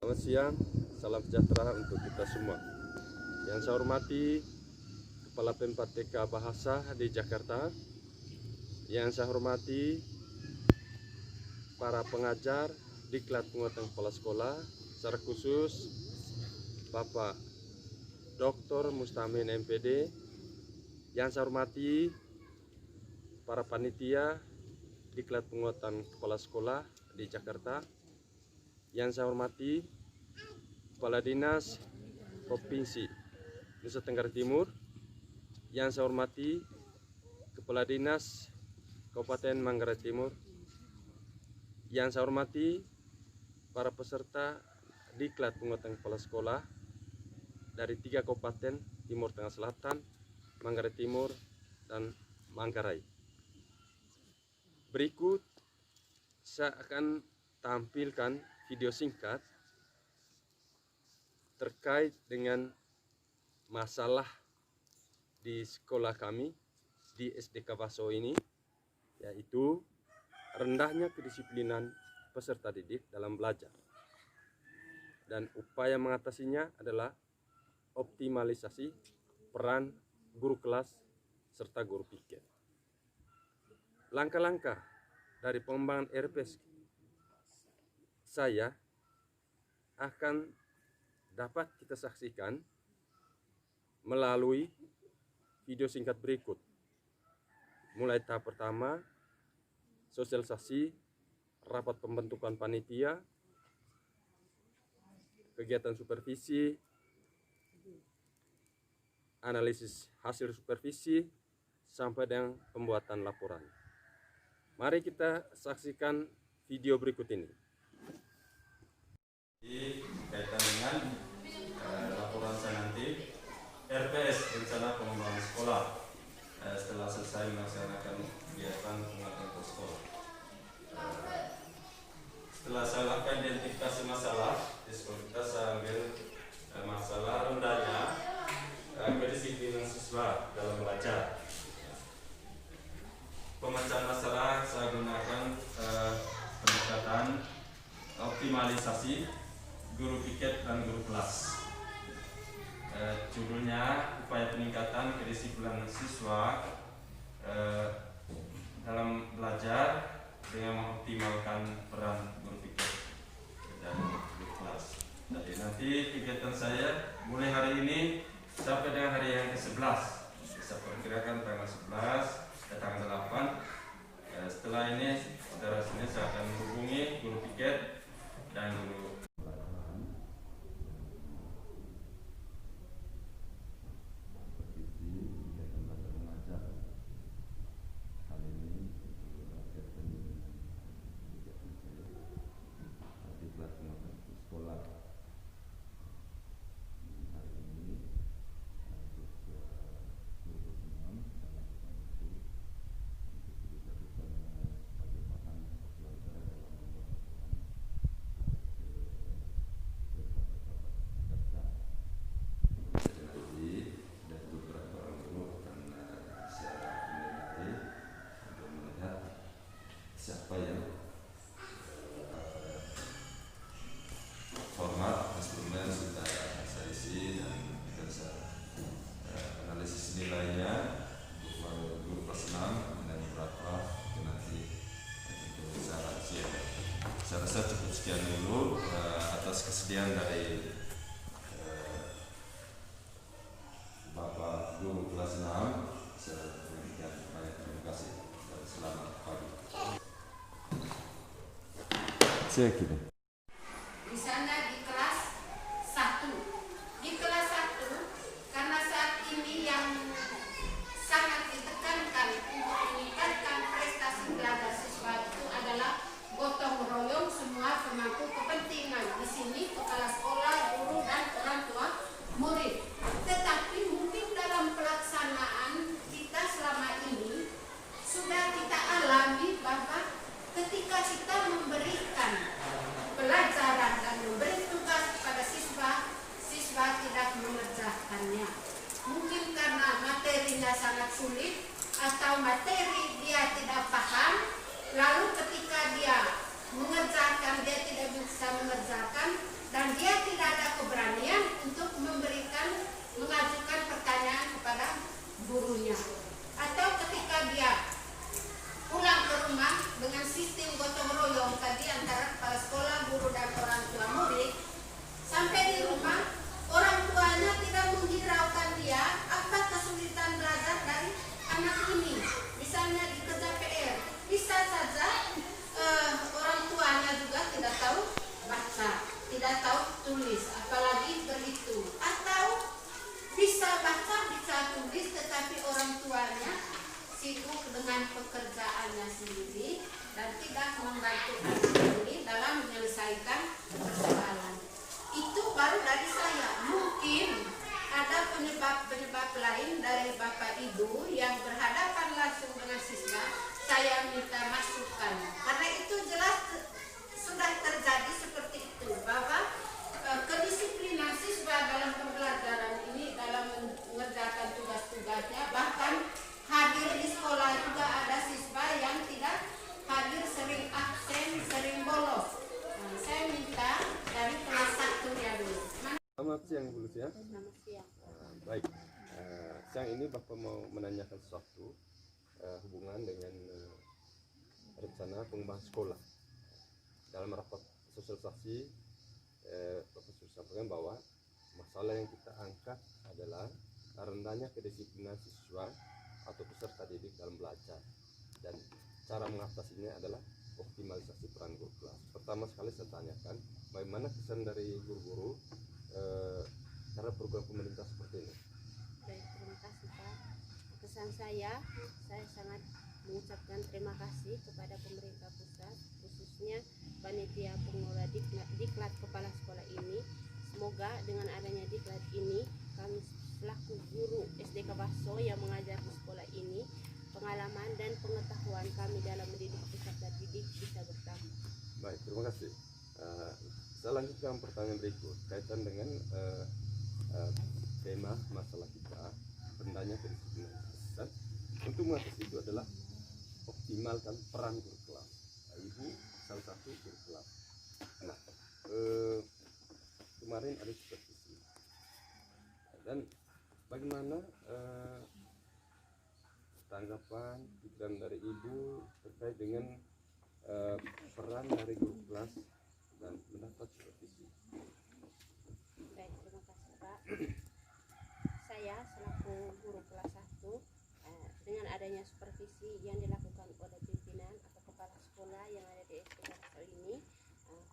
Selamat siang, salam sejahtera untuk kita semua. Yang saya hormati Kepala Pempat TK Bahasa di Jakarta, yang saya hormati para pengajar, diklat penguatan kepala sekolah, secara khusus Bapak Dr. Mustamin MPD, yang saya hormati para panitia diklat penguatan kepala sekolah di Jakarta, yang saya hormati Kepala Dinas Provinsi Nusa Tenggara Timur, yang saya hormati Kepala Dinas Kabupaten Manggarai Timur, yang saya hormati para peserta diklat penguatan kepala sekolah dari 3 kabupaten Timur Tengah Selatan, Manggarai Timur, dan Manggarai. Berikut saya akan tampilkan video singkat terkait dengan masalah di sekolah kami di SDK Baso ini, yaitu rendahnya kedisiplinan peserta didik dalam belajar, dan upaya mengatasinya adalah optimalisasi peran guru kelas serta guru piket. Langkah-langkah dari pengembangan RPS saya akan dapat kita saksikan melalui video singkat berikut. Mulai tahap pertama, sosialisasi rapat pembentukan panitia, kegiatan supervisi, analisis hasil supervisi, sampai dengan pembuatan laporan. Mari kita saksikan video berikut ini. Kaitan dengan laporan saya nanti, RPS, rencana pengembangan sekolah, setelah selesai melaksanakan kegiatan penguatan sekolah. Setelah saya lakukan identifikasi masalah di sekolah kita, saya ambil masalah rendahnya kedisiplinan siswa dalam belajar. Pemecahan masalah saya gunakan pendekatan optimalisasi guru piket dan guru kelas. Judulnya upaya peningkatan kedisiplinan siswa dalam belajar dengan mengoptimalkan peran guru piket dan guru kelas. Jadi nanti kegiatan saya mulai hari ini sampai dengan hari yang ke-11. Bisa perkirakan tanggal 11 dan tanggal 8. Setelah ini saudara sini saya akan menghubungi guru piket dan guru siapa yang format instrumen sudah saya isi dan kita bisa analisis nilainya guru kelas 6 dan berapa itu nanti tentu saya siap. Saya rasa cukup sekian dulu atas kesediaan dari Bapak Guru kelas 6. Saya berikan banyak terima kasih dan selamat pagi. Saya kira. Di sana di kelas 1. Di kelas 1, karena saat ini yang sangat ditekankan untuk meningkatkan prestasi belajar siswa itu adalah gotong royong semua pemangku kepentingan. Di sini kepala sekolah, guru, dan orang tua murid. Tetapi mungkin dalam pelaksanaan kita selama ini sudah kita alami bahwa ketika kita memberikan pelajaran dan memberi tugas kepada siswa, siswa tidak mengerjakannya. Mungkin karena materinya sangat sulit atau materi dia tidak paham, lalu ketika dia mengerjakan dia tidak bisa mengerjakan dan tidak tahu tulis, apalagi berhitung, atau bisa baca, bisa tulis, tetapi orang tuanya sibuk dengan pekerjaannya sendiri dan tidak membantu anak sendiri dalam menyelesaikan persoalan. Itu baru dari saya. Mungkin ada penyebab-penyebab lain dari Bapak Ibu yang berhadapan langsung dengan siswa. Saya minta masukan, karena itu jelas sudah terjadi seperti itu, bahwa kedisiplinan siswa dalam pembelajaran ini, dalam mengerjakan tugas-tugasnya, bahkan hadir di sekolah juga ada siswa yang tidak hadir, sering absen, sering bolos. Nah, saya minta dari kelas 1 ya dulu. Selamat siang Bu Lucia. Selamat siang. Baik, siang ini Bapak mau menanyakan sesuatu hubungan dengan rencana pengembangan sekolah. Dalam rapat sosialisasi, Bapak sudah sampaikan bahwa masalah yang kita angkat adalah rendahnya kedisiplinan siswa atau peserta didik dalam belajar, dan cara mengatasinya adalah optimalisasi peran guru kelas. Pertama sekali saya tanyakan, bagaimana kesan dari guru-guru karena program pemerintah seperti ini? Baik, terima kasih Pak. Kesan saya sangat mengucapkan terima kasih kepada pemerintah pusat, khususnya panitia pengelola diklat kepala sekolah ini. Semoga dengan adanya diklat ini, kami selaku guru SDK Baso yang mengajar di sekolah ini, pengalaman dan pengetahuan kami dalam mendidik peserta didik bisa bertambah. Baik, terima kasih. Saya lanjutkan pertanyaan berikut kaitan dengan tema masalah kita, rendahnya kedisiplinan siswa. Untuk mengatasi itu adalah optimalkan peran guru kelas. Ibu salah satu guru kelas. Nah, kemarin ada supervisi, dan bagaimana tanggapan pikiran dari ibu terkait dengan peran dari guru kelas dan mendapat supervisi? Baik, terima kasih Pak. Saya selaku guru kelas 1, dengan adanya supervisi yang dilakukan oleh pimpinan atau kepala sekolah yang ada di SDK Baso ini,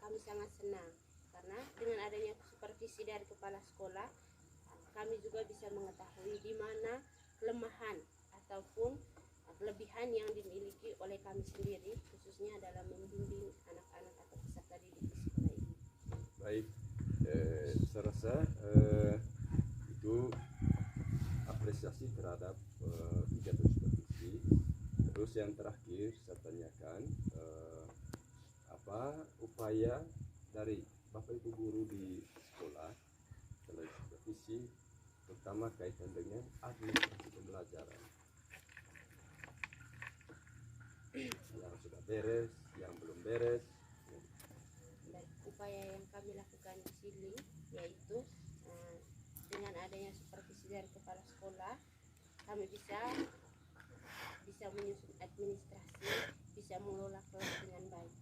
kami sangat senang karena dengan adanya supervisi dari kepala sekolah, kami juga bisa mengetahui di mana kelemahan ataupun kelebihan yang dimiliki oleh kami sendiri, khususnya dalam membimbing anak-anak atau peserta didik di sekolah ini. Baik, saya rasa itu apresiasi terhadap kegiatan supervisi. Terus yang terakhir saya tanyakan, apa upaya dari Bapak Ibu guru di sekolah selain supervisi, terutama kaitan dengan administrasi pembelajaran yang sudah beres, yang belum beres. Dan upaya yang kami lakukan di sini yaitu dengan adanya supervisi dari kepala sekolah, kami bisa menyusun administrasi, bisa mengelola kelas dengan baik.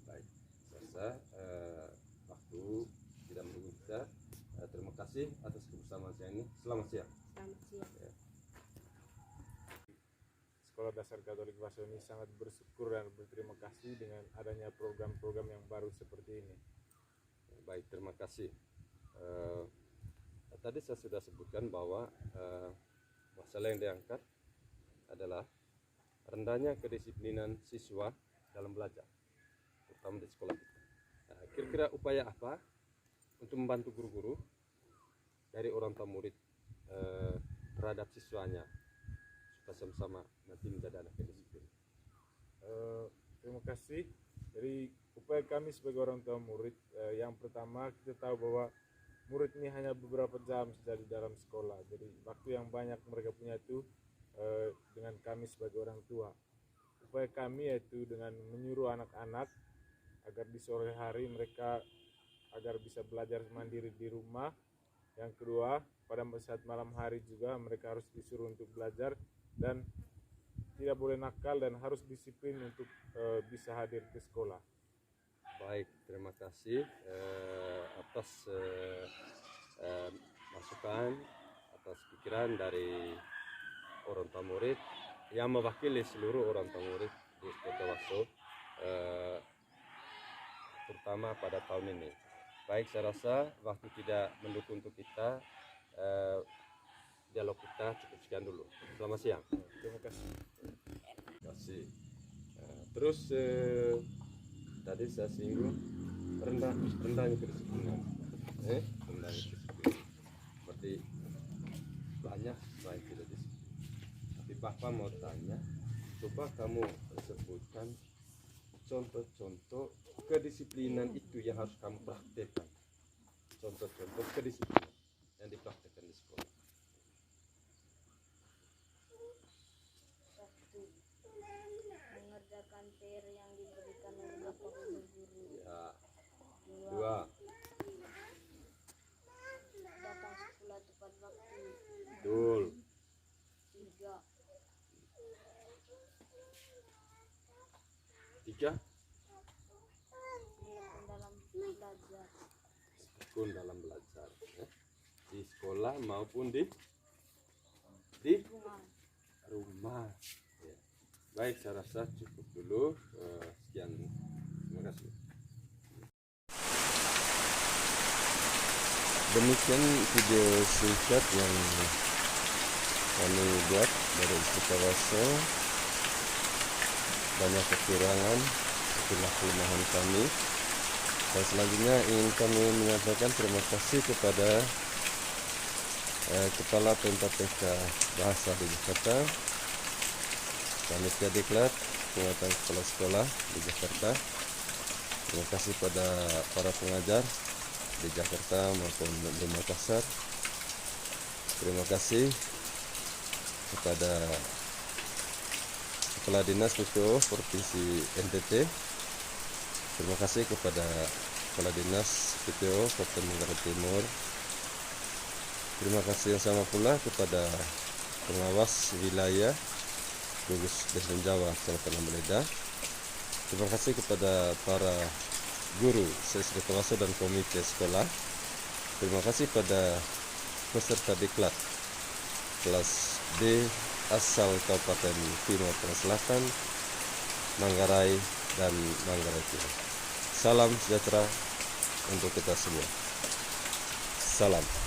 Baik, saya rasa waktu tidak menunggu kita. Terima kasih atas kebersamaan saya ini. Selamat siang. Selamat siang. Ya. Sekolah Dasar Katolik Baso ini sangat bersyukur dan berterima kasih dengan adanya program-program yang baru seperti ini. Baik, terima kasih. Tadi saya sudah sebutkan bahwa masalah yang diangkat adalah rendahnya kedisiplinan siswa dalam belajar, terutama di sekolah kita. Kira-kira upaya apa untuk membantu guru-guru dari orang tua murid terhadap siswanya supaya sama-sama nanti menjadi anak yang disiplin? Terima kasih. Jadi upaya kami sebagai orang tua murid, yang pertama kita tahu bahwa murid ini hanya beberapa jam saja di dalam sekolah. Jadi waktu yang banyak mereka punya itu dengan kami sebagai orang tua. Upaya kami yaitu dengan menyuruh anak-anak agar di sore hari mereka agar bisa belajar mandiri di rumah. Yang kedua, pada saat malam hari juga mereka harus disuruh untuk belajar dan tidak boleh nakal dan harus disiplin untuk bisa hadir ke sekolah. Baik, terima kasih atas masukan, atas pikiran dari orang tua murid yang mewakili seluruh orang tua murid di SDK Baso, terutama pada tahun ini. Baik, saya rasa waktu tidak mendukung untuk kita, dialog kita cukup sekian dulu. Selamat siang. Terima kasih. Terima kasih. Terus tadi saya singgung rendahnya kedisiplinan. Rendahnya kedisiplinan. Seperti banyak saya tidak disiplin. Tapi Bapak mau tanya, coba kamu sebutkan contoh-contoh kedisiplinan itu yang harus kamu praktekkan. Contoh-contoh kedisiplinan yang dipraktekkan di sekolah. Satu, mengerjakan PR yang diberikan oleh bapak guru. Ya. Dua, 2. datang sekolah tepat waktu. Betul. 3, 3. Tekun dalam belajar. Di sekolah maupun di rumah. Ya. Baik, saya rasa cukup dulu. Sekian. Terima kasih. Demikian video singkat yang kami buat dari Institut Waso. Banyak kekurangan, itulah kelemahan kami. Dan selanjutnya ingin kami menyampaikan terima kasih kepada Kepala Pemda PK Bahasa di Jakarta, Panitia Diklat, Penguatan Kepala Sekolah di Jakarta. Terima kasih pada para pengajar di Jakarta maupun di Makassar. Terima kasih kepada Kepala Dinas PPO Provinsi NTT. Terima kasih kepada Kepala Dinas PPO Kabupaten Manggarai Timur. Terima kasih yang sama pula kepada pengawas wilayah Gugus Destin Jawa Kecamatan Lambeleda. Terima kasih kepada para guru Institut Waso dan komite sekolah. Terima kasih pada peserta diklat kelas D asal Kabupaten Timur Tengah Selatan, Manggarai dan Manggarai Timur. Salam sejahtera untuk kita semua. Salam.